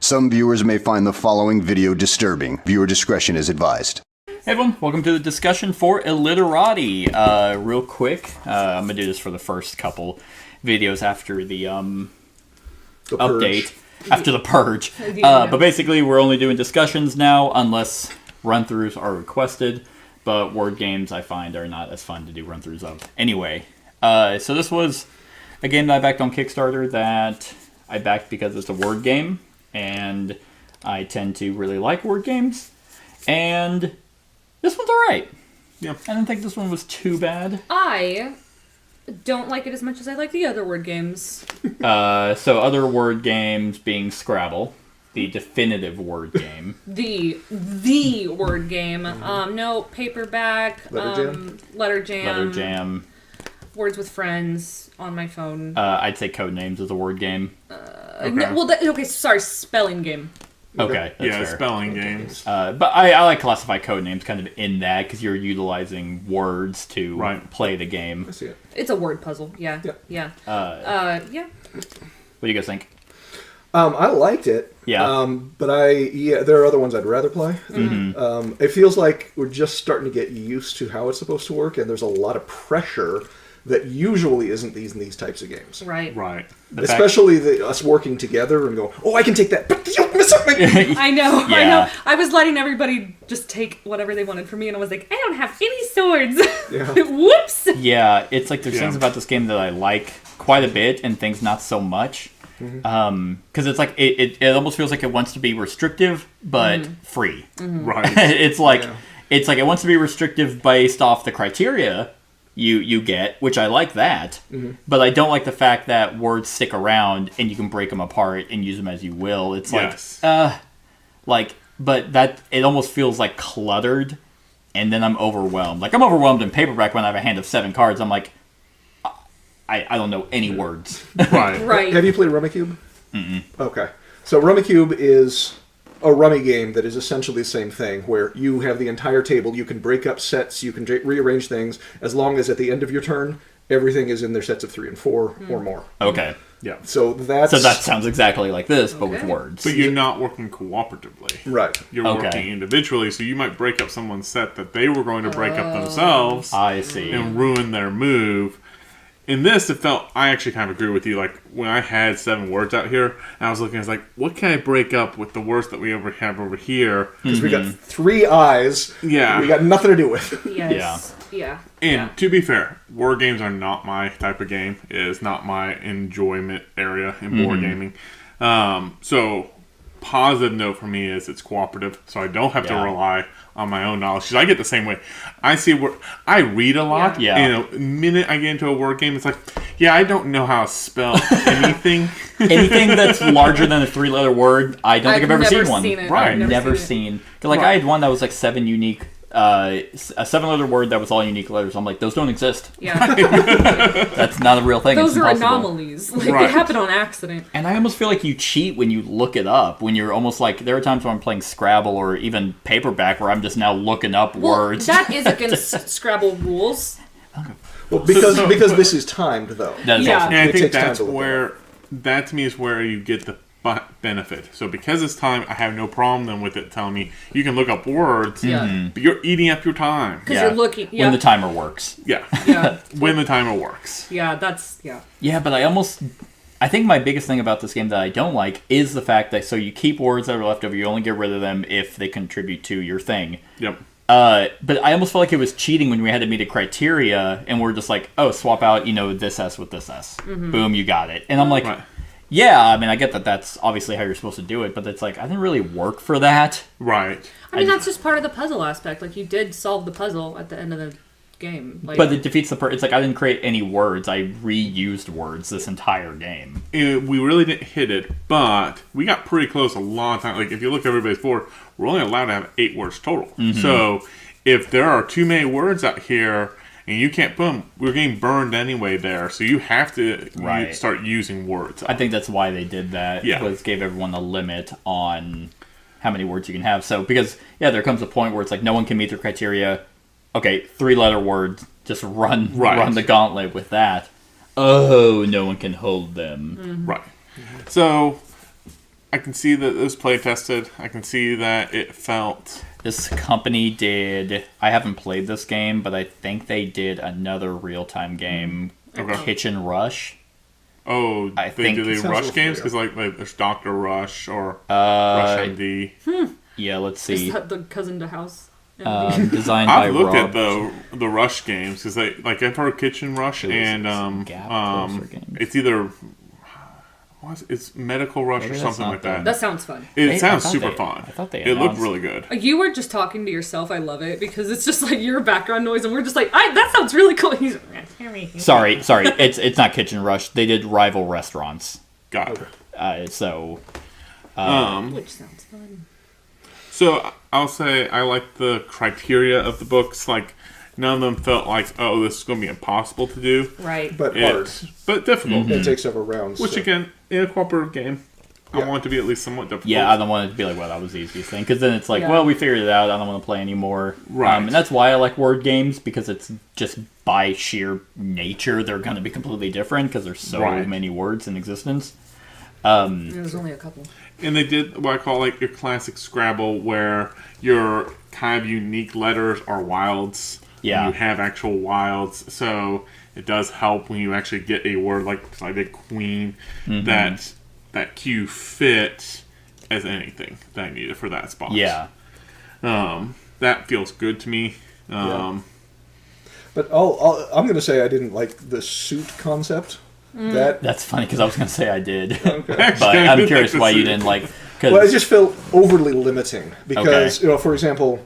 Some viewers may find the following video disturbing. Viewer discretion is advised. Hey everyone, welcome to the discussion for Illiterati. Real quick, I'm going to do this for the first couple videos after the update, after the purge. But basically, we're only doing discussions now, unless run-throughs are requested. But word games, I find, are not as fun to do run-throughs of. Anyway, so this was a game that I backed on Kickstarter that I backed because it's a word game, and I tend to really like word games. And this one's alright. Yeah. I didn't think this one was too bad. I don't like it as much as I like the other word games. So other word games being Scrabble, the definitive word game. The word game. No, paperback. Letter jam. Words with friends on my phone. I'd say Codenames is a word game. Okay. No, sorry, spelling game. Okay, that's fair. Spelling games. But I like classify Codenames kind of in that because you're utilizing words to play the game. I see it. It's a word puzzle. Yeah. Yeah. Yeah. What do you guys think? I liked it. Yeah. But there are other ones I'd rather play. Mm-hmm. It feels like we're just starting to get used to how it's supposed to work, and there's a lot of pressure that usually isn't in these types of games. Right. Especially us working together and go, oh, I can take that, but you miss something. I know. I was letting everybody just take whatever they wanted from me, and I was like, I don't have any swords. Yeah. Whoops. Yeah, it's like there's things about this game that I like quite a bit, and things not so much. Because it's like it almost feels like it wants to be restrictive but free. Right. It's like it wants to be restrictive based off the criteria you get, which I like that, but I don't like the fact that words stick around and you can break them apart and use them as you will. It's but that it almost feels like cluttered, and then I'm overwhelmed. Like I'm overwhelmed in paperback when I have a hand of 7 cards. I'm like, I don't know any words. Right. Have you played Rummikub? Mm-mm. Okay. So Rummikub is a rummy game that is essentially the same thing, where you have the entire table, you can break up sets, you can rearrange things, as long as at the end of your turn, everything is in their sets of 3 and 4 or more. Okay. Yeah. So that sounds exactly like this, but with words. But you're not working cooperatively. Right. You're working individually, so you might break up someone's set that they were going to break up themselves. I see. And ruin their move. In this, it felt, I actually kind of agree with you, like, when I had 7 words out here, and I was looking, I was like, what can I break up with the words that we have over here? Because we got 3 eyes we got nothing to do with. Yes. Yeah. And to be fair, word games are not my type of game. It is not my enjoyment area in board gaming. So, positive note for me is it's cooperative, so I don't have to rely on my own knowledge. Because I get the same way. I read a lot. Yeah. And the minute I get into a word game, it's like, I don't know how to spell anything. Anything that's larger than a 3-letter word, I don't think I've ever seen one. Right. I've never seen. Like I had one that was like 7 unique. A 7-letter word that was all unique letters. I'm like, those don't exist. Yeah. That's not a real thing. Those it's are impossible. Anomalies. Like, they happen on accident. And I almost feel like you cheat when you look it up. When you're almost like, there are times when I'm playing Scrabble or even paperback where I'm just now looking up words. That is against Scrabble rules. Well, because this is timed, though. That is And I think that's that to me is where you get the benefit. So because it's time, I have no problem then with it telling me you can look up words, but you're eating up your time. Because you're looking. When the timer works. Yeah. When the timer works. Yeah, that's. Yeah. Yeah, but I think my biggest thing about this game that I don't like is the fact that so you keep words that are left over, you only get rid of them if they contribute to your thing. Yep. But I almost felt like it was cheating when we had to meet a criteria and we're just like, oh, swap out, this S with this S. Boom, you got it. And I'm like, yeah, I mean, I get that that's obviously how you're supposed to do it, but it's like, I didn't really work for that. Right. I mean, that's just part of the puzzle aspect. Like, you did solve the puzzle at the end of the game. Like, but it defeats the it's like, I didn't create any words. I reused words this entire game. We really didn't hit it, but we got pretty close a long time. Like, if you look at everybody's board, we're only allowed to have 8 words total. So, if there are too many words out here, and you can't put them, we're getting burned anyway there. So you have to start using words. I think that's why they did that. Yeah. Was gave everyone a limit on how many words you can have. So, because, there comes a point where it's like no one can meet their criteria. Okay, 3-letter words, just run the gauntlet with that. Oh, no one can hold them. Right. So, I can see that it was play tested. I can see that it felt. This company did. I haven't played this game, but I think they did another real-time game, Okay. Kitchen Rush. Oh, I think- do they Sounds rush real games? familiar. Because like there's Doctor Rush or Rush MD. Yeah, let's Is see. that the cousin to House? Designed by I've looked Rob. at the Rush games because like I've heard Kitchen Rush It was and Gap Closer games. it's either it's Medical Rush Maybe or that's something not like them. that. That sounds fun. It I sounds thought super they- fun. I thought they it looked announced- really good. You were just talking to yourself. I love it because it's just like your background noise, and we're just like, that sounds really cool. He's Sorry. It's not Kitchen Rush. They did Rival Restaurants. Got it. So which sounds fun. So I'll say I like the criteria of the books. Like none of them felt like, oh, this is going to be impossible to do. Right. But hard. But difficult. It takes several rounds. Which so- again, in a cooperative game, I Yeah. want it to be at least somewhat difficult. yeah, I don't want it to be like, well, that was the easiest thing. Because then it's like, Yeah. well, we figured it out. I don't want to play anymore. Right. And that's why I like word games, because it's just by sheer nature, they're going to be completely different because there's so Right. many words in existence. There's only a couple. And they did what I call like your classic Scrabble, where your kind of unique letters are wilds. Yeah. You have actual wilds, so it does help when you actually get a word like I did queen that cue fit as anything that I needed for that spot. Yeah. That feels good to me. Yeah. But I'm going to say I didn't like the suit concept. That That's funny because I was going to say I did. Actually, But I I'm did curious like why the you suit. didn't like. well, it Because just felt overly limiting because Okay. for example,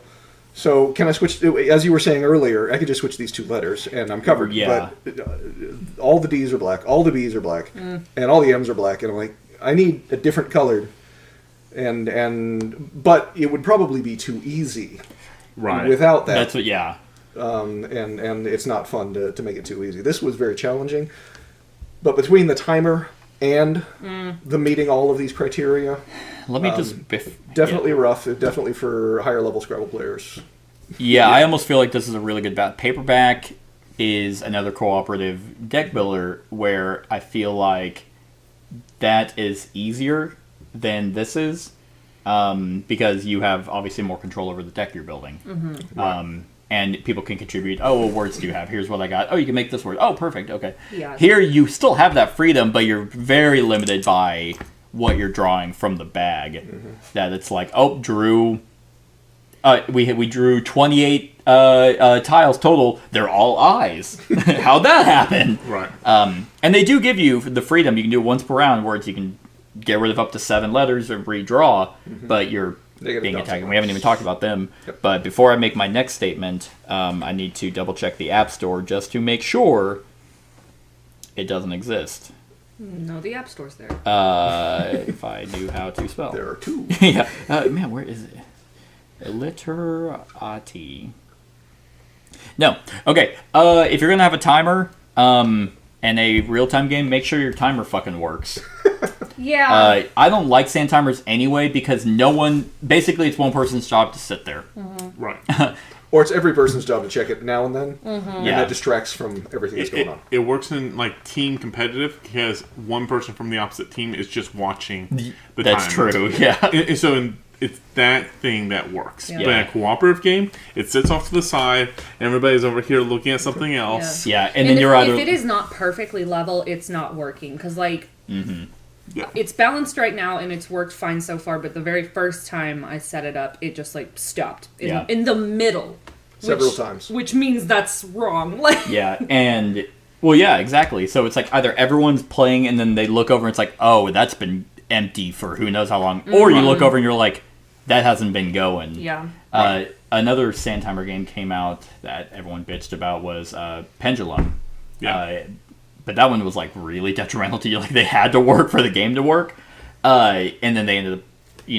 so can I switch? As you were saying earlier, I could just switch these two letters and I'm covered. Yeah. But all the D's are black, all the B's are black, and all the M's are black, and I'm like, I need a different colored. But it would probably be too easy Right. without that. that's what, yeah. And it's not fun to make it too easy. This was very challenging, but between the timer and the meeting all of these criteria, Let me just. definitely rough. Definitely for higher level Scrabble players. Yeah, I almost feel like this is a really good bet. Paperback is another cooperative deck builder where I feel like that is easier than this is because you have obviously more control over the deck you're building. And people can contribute. Oh, what words do you have? Here's what I got. Oh, you can make this word. Oh, perfect. Okay. Yeah. Here, you still have that freedom, but you're very limited by what you're drawing from the bag. That it's like, oh, drew. We drew 28 tiles total. They're all eyes. How'd that happen? Right. And they do give you the freedom. You can do it once per round, words you can get rid of up to 7 letters and redraw, but you're Negative being dots attacked. at We haven't once. even talked about them. Yep. But before I make my next statement, I need to double check the App Store just to make sure it doesn't exist. No, the App Store's there. If I knew how to spell. There are two. Yeah. Man, where is it? Illiterati. No. Okay. If you're gonna have a timer and a real-time game, make sure your timer fucking works. Yeah. I don't like sand timers anyway because no one. Basically, it's one person's job to sit there. Right. Or it's every person's job to check it now and then, and Yeah. that distracts from everything that's going on. It works in like team competitive because one person from the opposite team is just watching the That's timer. true. Yeah. It's that thing that works. Yeah. But in a cooperative game, it sits off to the side, and everybody's over here looking at something else. Yeah, and then you're if either. it is not perfectly level, it's not working because Yeah. it's balanced right now and it's worked fine so far. But the very first time I set it up, it just like stopped Yeah. in the middle, Several times. which means that's wrong. Like Yeah, and well, yeah, exactly. So it's like either everyone's playing and then they look over and it's like, oh, that's been empty for who knows how long, or you look over and you're like, that hasn't been going. yeah, Another sand timer game came out that everyone bitched about was Pendulum. Yeah. But that one was like really detrimental to you. Like they had to work for the game to work, and then they ended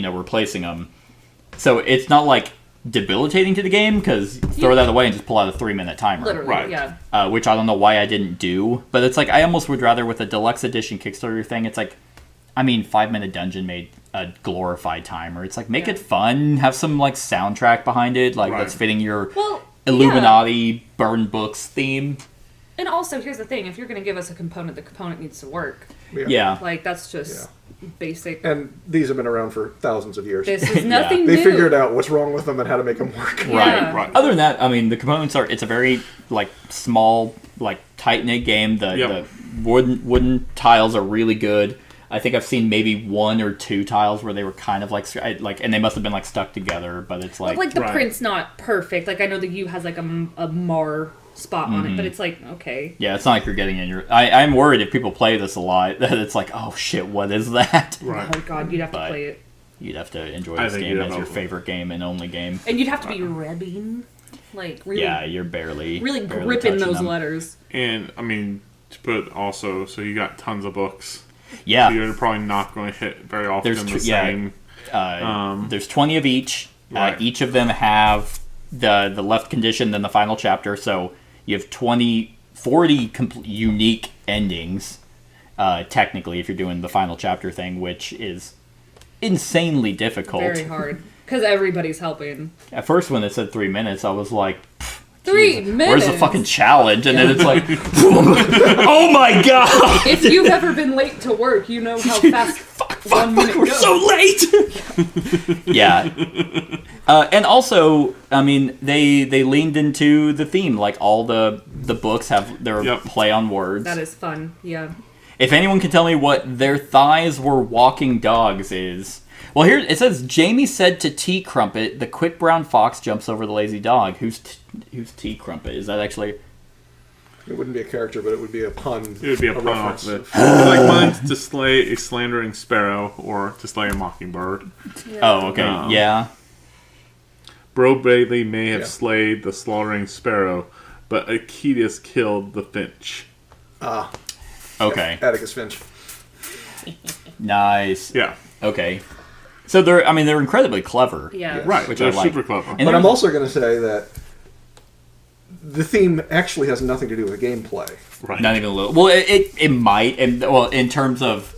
up, replacing them. So it's not like debilitating to the game because throw that away and just pull out a 3-minute timer. literally, Right. yeah. Which I don't know why I didn't do, but it's like I almost would rather with a deluxe edition Kickstarter thing. It's like, 5-minute dungeon made a glorified timer. It's like make it fun, have some like soundtrack behind it, like Right. that's fitting your Well, Illuminati burn books theme. And also, here's the thing: if you're going to give us a component, the component needs to work. Yeah. Like that's just basic. And these have been around for thousands of years. This is nothing new. They figured out what's wrong with them and how to make them work. Yeah. Right. Other than that, I mean, the components it's a very, like, small, like, tight-knit game. The wooden tiles are really good. I think I've seen maybe 1 or 2 tiles where they were kind of like, and they must have been like stuck together, but it's like... But, like, the print's not perfect. Like, I know the U has, like, a Mar spot on it, but it's like, okay. Yeah, it's not like you're getting in your... I'm worried if people play this a lot, that it's like, oh shit, what is that? Right. Oh god, you'd have to play it. You'd have to enjoy this game as your favorite game and only game. And you'd have to be rebbing. Like, really... Yeah, you're barely gripping those them. letters. And, I mean, to put also, so you got tons of books. Yeah. So you're probably not going to hit very often the same. There's 20 of each. Right. Each of them have the left condition, then the final chapter. So you have 40 unique endings, technically, if you're doing the final chapter thing, which is insanely difficult. Very hard. Because everybody's helping. At first, when it said 3 minutes, I was like... 3 minutes. Where's the fucking challenge? And then it's like, oh my god! If you've ever been late to work, you know how fast fuck, 1 minute we're goes. so late! Yeah. And also, I mean, they leaned into the theme. Like, all the books have their play on words. That is fun, yeah. If anyone can tell me what their thighs were walking dogs is... Well, here it says, Jamie said to Tea Crumpet, the quick brown fox jumps over the lazy dog. Who's Tea Crumpet? Is that actually... It wouldn't be a character, but it would be a pun. It would be a pun off of it. Like mine's to slay a slandering sparrow or to slay a mockingbird. Yeah. Oh, okay, yeah. Bro Bailey may have slayed the slaughtering sparrow, but Achilles killed the finch. Okay. Atticus Finch. Nice. Yeah. Okay. So they're incredibly clever. Yeah. Right. Which They're I like. super clever. And But I'm also going to say that the theme actually has nothing to do with the gameplay. Right. Not even a little. Well, it might, and well, in terms of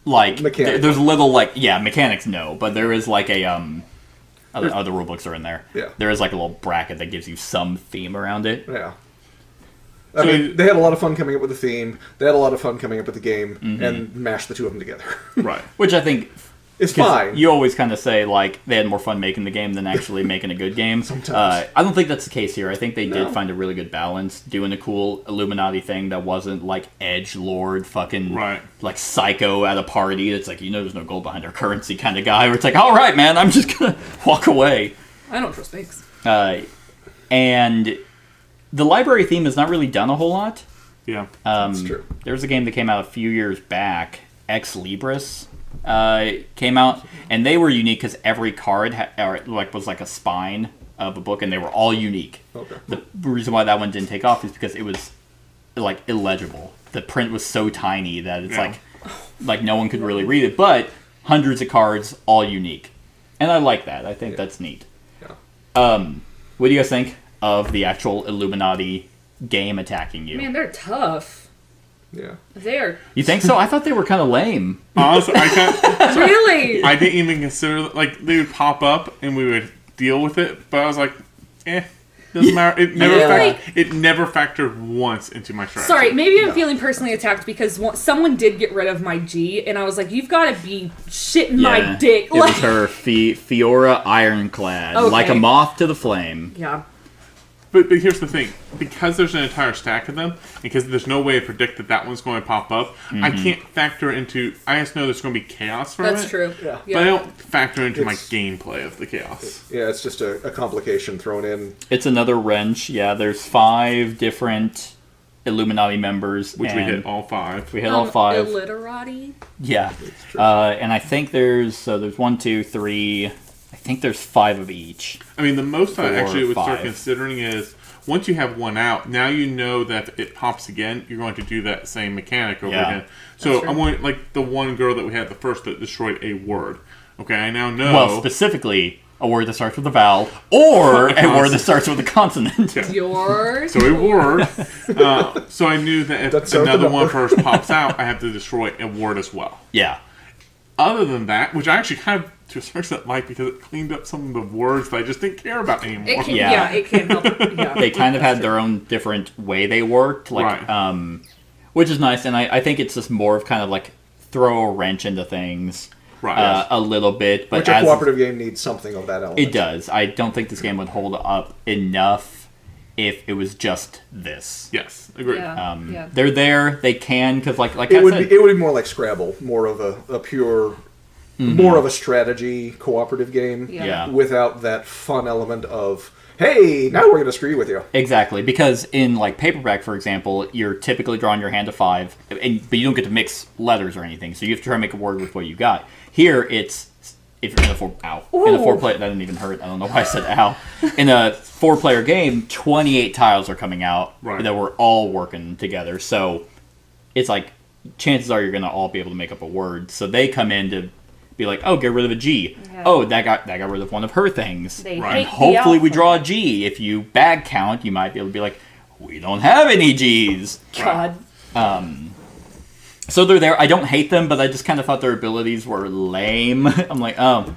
like, Mechanics. there's a little like, mechanics no, but there is like a other rule books are in there. Yeah. There is like a little bracket that gives you some theme around it. Yeah. I mean, they had a lot of fun coming up with the theme. They had a lot of fun coming up with the game, and mashed the two of them together. Right. Which I think It's fine. You always kind of say like they had more fun making the game than actually making a good game. Sometimes. I don't think that's the case here. I think they did find a really good balance, doing a cool Illuminati thing that wasn't like edgelord fucking like psycho at a party. It's like, there's no gold behind our currency kind of guy. Where it's like, all right, man, I'm just gonna walk away. I don't trust banks. And the library theme has not really done a whole lot. Yeah, that's true. There was a game that came out a few years back, Ex Libris. Came out, and they were unique because every card was like a spine of a book, and they were all unique. Okay. The reason why that one didn't take off is because it was like illegible. The print was so tiny that it's like no one could really read it. But hundreds of cards, all unique, and I like that. I think that's neat. Yeah. What do you guys think of the actual Illuminati game attacking you? Man, they're tough. Yeah. They're You think so? I thought they were kind of lame. honestly, really. I didn't even consider they would pop up and we would deal with it. But I was like, doesn't matter. It never it never factored once into my strategy. Sorry, maybe I'm feeling personally attacked because someone did get rid of my G, and I was like, "You've got to be shitting my dick!" It was her Fiora Ironclad, like a moth to the flame. Yeah. But here's the thing. Because there's an entire stack of them, because there's no way to predict that one's going to pop up, I can't factor into... I just know there's going to be chaos from it. That's true. Yeah. But I don't factor into my gameplay of the chaos. Yeah, it's just a complication thrown in. It's another wrench. Yeah, there's 5 different Illuminati members. Which we hit all 5. We hit all 5. Illiterati? Yeah. And I think there's 1, 2, 3... I think there's 5 of each. I mean, the most I actually would start 5. considering is, once you have one out, now you know that if it pops again, you're going to do that same mechanic over again. So I'm going, like the one girl that we had the first that destroyed a word. Okay, I now know... Well, specifically, a word that starts with a vowel, or a word that starts with a consonant. Yeah. Yours. So a word. So I knew that if another one first pops out, I have to destroy a word as well. Yeah. Other than that, which I actually kind of, to a certain extent, like, because it cleaned up some of the words that I just didn't care about anymore. It can't help it. Yeah. They kind of had their own different way they worked, like, which is nice, and I think it's just more of kind of like throw a wrench into things Right. a little bit. But Which a cooperative game needs something of that element. it does. I don't think this game would hold up enough if it was just this. Yes, agree. Yeah. They're there. They can, because like It I would said, be more like Scrabble, more of a pure, more of a strategy cooperative game. Yeah. Without that fun element of, hey, now we're going to screw with you. exactly, because in like paperback, for example, you're typically drawing your hand to 5, but you don't get to mix letters or anything, so you have to try to make a word with what you got. Here, it's if you're in a four-player, that didn't even hurt. I don't know why I said ow. In a 4-player game, 28 tiles are coming out that we're all working together. So it's like chances are you're going to all be able to make up a word. So they come in to be like, oh, get rid of a G. Yeah. Oh, that got rid of one of her things. They Right. hate the Hopefully we alpha. draw a G. If you bag count, you might be able to be like, we don't have any Gs. God. So they're there. I don't hate them, but I just kind of thought their abilities were lame. I'm like, oh,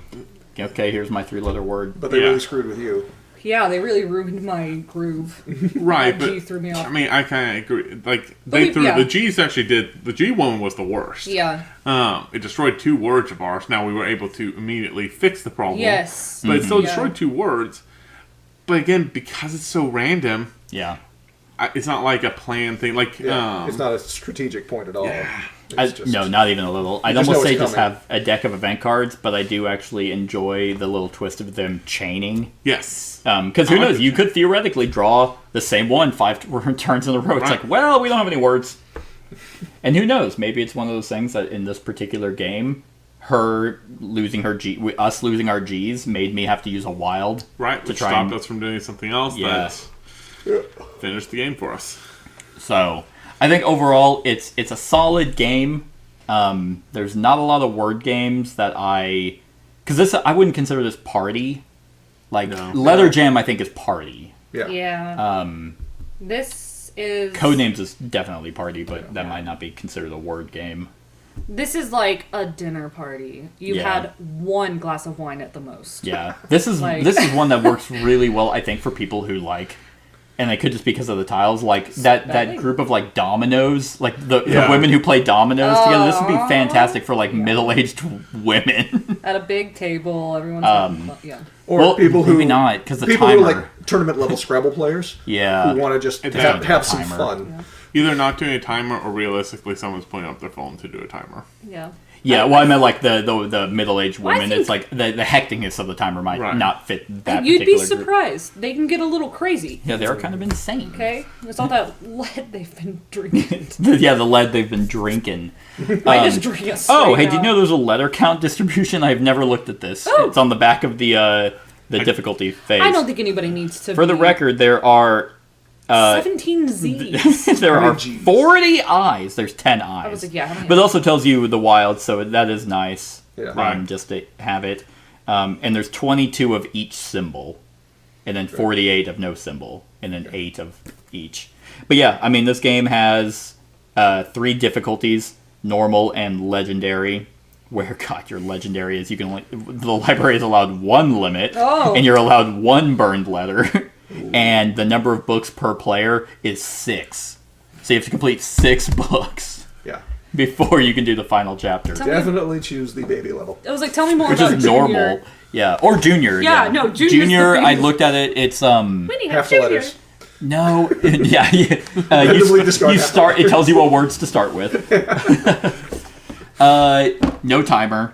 okay, here's my 3-letter word. But they really screwed with you. Yeah, they really ruined my groove. Right, That G but threw me off. I mean, I kind of agree. Like they threw the G's actually did. The G one was the worst. Yeah. It destroyed 2 words of ours. Now we were able to immediately fix the problem. Yes. But it still Yeah. destroyed 2 words. But again, because it's so random, Yeah. it's not like a planned thing. Like It's not a strategic point at all. It's just- No, not even a little. I'd just know almost say it's just coming. have a deck of event cards, but I do actually enjoy the little twist of them chaining. yes, Because who knows? You could theoretically draw the same one 5 turns in a row. It's Right. like, well, we don't have any words. And who knows? Maybe it's one of those things that in this particular game, her losing her G, us losing our Gs, made me have to use a wild right. to Which try stopped and us from doing something else Yeah. that finished the game for us. So I think overall it's a solid game. There's not a lot of word games that because I wouldn't consider this party. Like No. Leather Jam, I think is party. Yeah. Yeah. This is Codenames is definitely party, but that might not be considered a word game. This is like a dinner party. You Yeah. had 1 glass of wine at the most. Yeah, this is Like- this is one that works really well. I think for people who like. And it could just be because of the tiles, like that Spelling. group of like dominoes, like the Yeah. women who play dominoes together. This would be fantastic for like middle-aged women. At a big table, everyone's having fun. Yeah. Or Well, people who maybe not, 'cause the people timer. who are like tournament level Scrabble players. Yeah. Who want to just definitely have some timer. fun. Either not doing a timer or realistically someone's pulling up their phone to do a timer. Yeah. Yeah, well, I meant like the middle-aged Well, I women. think- It's like the hectingness of the timer might Right. not fit that You'd be particular group. surprised. They can get a little crazy. Yeah, they are kind of insane. Okay? It's all that lead they've been drinking. Yeah, the lead they've been drinking. I just drink it Oh, straight hey, did you out. know there's a letter count distribution? I've never looked at this. Oh. It's on the back of the difficulty phase. I don't think anybody needs to For the be record, there are 17 Z's. there many are Gs? 40 eyes. There's 10 eyes. I was like, yeah, how many But it also tells you the wild, so that is nice. Yeah. Right. Just to have it. And there's 22 of each symbol, and then 48 of no symbol, and then 8 of each. But yeah, I mean, this game has 3 difficulties: normal and legendary. Where God, your legendary is you can only the library is allowed 1 limit, Oh. and you're allowed 1 burned letter, and the number of books per player is 6. So you have to complete 6 books Yeah. before you can do the final chapter, Tell me- Definitely choose the baby level. I was like, tell me more which about is Junior. normal. Yeah, or junior. Yeah, no, Junior's Junior. the I big- looked at it. It's We need Half the Junior. letters. no, yeah. Randomly discard You half the start. It letters. tells you what words to start with. No timer.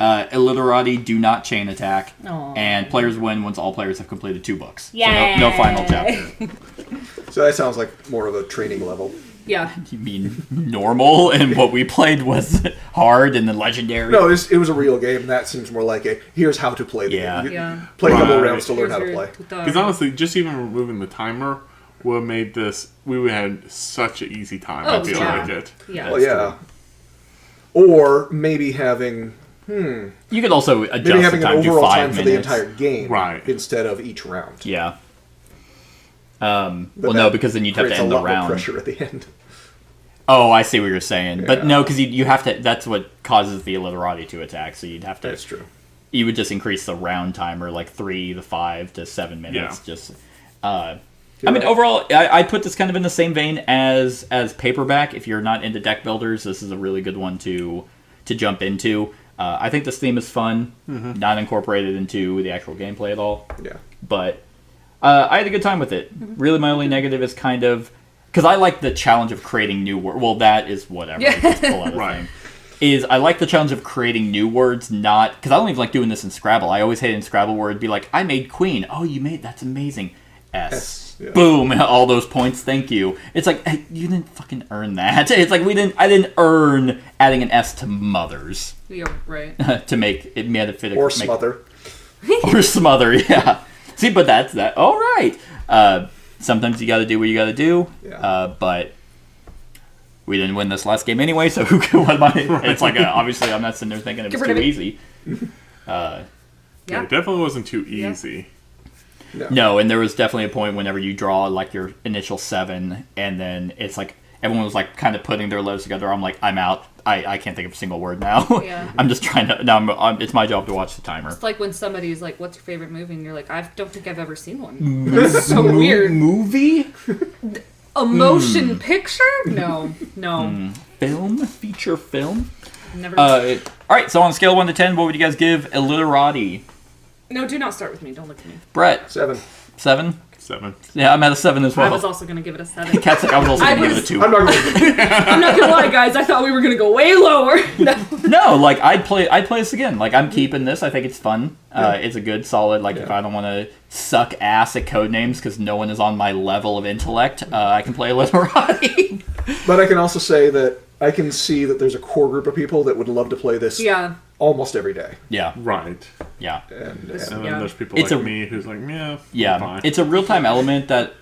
Illiterati do not chain attack, Aw. and players win once all players have completed 2 books. So Yay. no final chapter. So that sounds like more of a training level. Yeah. You mean normal, and what we played was hard, and then legendary. No, it was a real game. That seems more like a here's how to play the Yeah. game. You Yeah. play a couple Right. rounds to learn how to Here's play. your- Because honestly, just even removing the timer would have made this. We would have had such an easy time. I Oh, feel yeah. like it. Yeah. Well, yeah. Or maybe having You could also adjust maybe having the an time to overall 5 time for the minutes. entire game, Right. instead of each round. Yeah. But Well, no, that because then you'd have to creates end a the lot more round. pressure at the end. Oh, I see what you're saying. But Yeah. no, because you have to. That's what causes the illiterati to attack. So you'd have to. That's true. You would just increase the round timer like 3 to 5 to 7 minutes. Yeah. Just. I mean, overall, I put this kind of in the same vein as Paperback. If you're not into deck builders, this is a really good one to jump into. I think this theme is fun, not incorporated into the actual gameplay at all. Yeah. But I had a good time with it. Really, my only negative is kind of... Because I like the challenge of creating new words. Well, that is whatever. Just pull out a Right. thing. Is I like the challenge of creating new words, not... Because I don't even like doing this in Scrabble. I always hate in Scrabble where it'd be like, I made queen. Oh, you made... That's amazing. S. Yeah. Boom. All those points. Thank you. It's like, hey, you didn't fucking earn that. It's like, I didn't earn adding an S to mothers. Yeah, right. To make it metaphysically... Or smother. Or smother, yeah. See, but that's that. All right. Sometimes you got to do what you got to do. Yeah. But we didn't win this last game anyway, so what am I? It's like obviously I'm not sitting there thinking it was too easy. Yeah. It definitely wasn't too easy. No, and there was definitely a point whenever you draw like your initial 7, and then it's like everyone was like kind of putting their lives together. I'm like, I'm out. I can't think of a single word now. Yeah. I'm just trying to. Now it's my job to watch the timer. It's like when somebody's like, "What's your favorite movie?" and you're like, "I don't think I've ever seen one." That's so weird. Movie? A motion picture? No. Film? Feature film? Never. All right, so on a scale of 1 to 10, what would you guys give Illiterati? No, do not start with me. Don't look at me. Brett? 7. 7? 7. Yeah, I'm at a 7 as well. I was also going to give it a 7. Cat's like, I was also going to give it a 2. I'm not going to... I'm not going to lie, guys. I thought we were going to go way lower. No. No, like, I'd play this again. Like, I'm keeping this. I think it's fun. It's a good, solid, like, if I don't want to suck ass at code names because no one is on my level of intellect, I can play Illiterati. But I can also say that I can see that there's a core group of people that would love to play this almost every day. Yeah. Right. Yeah. And And then there's people It's like a- me who's like, Yeah. fine. It's a real-time element that...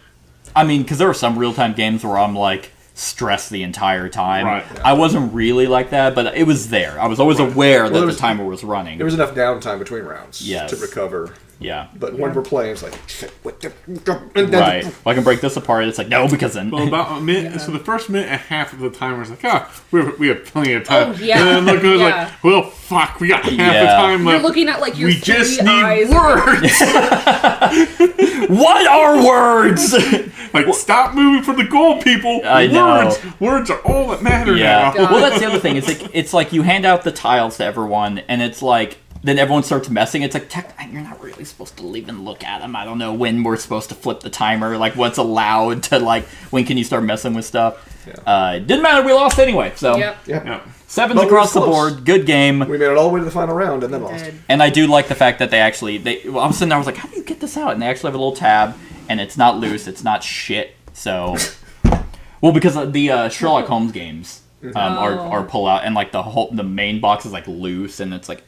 I mean, because there are some real-time games where I'm, like, stressed the entire time. Right. I wasn't really like that, but it was there. I was always aware that the timer was running. there was enough downtime between rounds Yes. to recover. Yeah. But when we're playing, it's like, shit, what the... Right. Well, I can break this apart. It's like, no, because then... Well, about a minute. So the first minute and a half of the timer is like, we have plenty of time. Oh, yeah. And then look, it was Yeah. like, well, fuck, we got half the Yeah. time You're left. looking at, like, your we three just need eyes. words. What are words? Like, stop moving from the goal, people. I know. Words are all that matter Yeah. now. Well, that's the other thing. It's like you hand out the tiles to everyone, and it's like... Then everyone starts messing. It's like, you're not really supposed to even look at them. I don't know when we're supposed to flip the timer. Like, what's allowed to, like, when can you start messing with stuff? It didn't matter. We lost anyway. So, Yep. Yeah. 7s But across the we're close. board. Good game. We made it all the way to the final round and then lost. Dead. And I do like the fact that I was sitting there, I was like, how do you get this out? And they actually have a little tab, and it's not loose. It's not shit. So, well, because the Sherlock Holmes games are pull out, and, like, the main box is, like, loose, and it's like,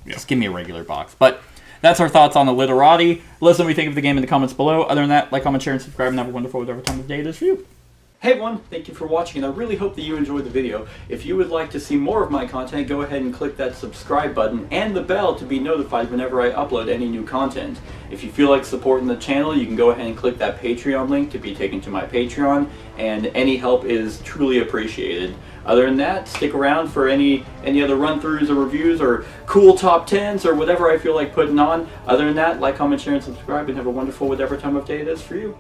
just give me a regular box. But that's our thoughts on Illiterati. Let us know what you think of the game in the comments below. Other than that, like, comment, share, and subscribe, and have a wonderful whatever time of day it is for you. Hey everyone, thank you for watching, and I really hope that you enjoyed the video. If you would like to see more of my content, go ahead and click that subscribe button and the bell to be notified whenever I upload any new content. If you feel like supporting the channel, you can go ahead and click that Patreon link to be taken to my Patreon, and any help is truly appreciated. Other than that, stick around for any other run-throughs or reviews or cool top 10s or whatever I feel like putting on. Other than that, like, comment, share, and subscribe, and have a wonderful whatever time of day it is for you.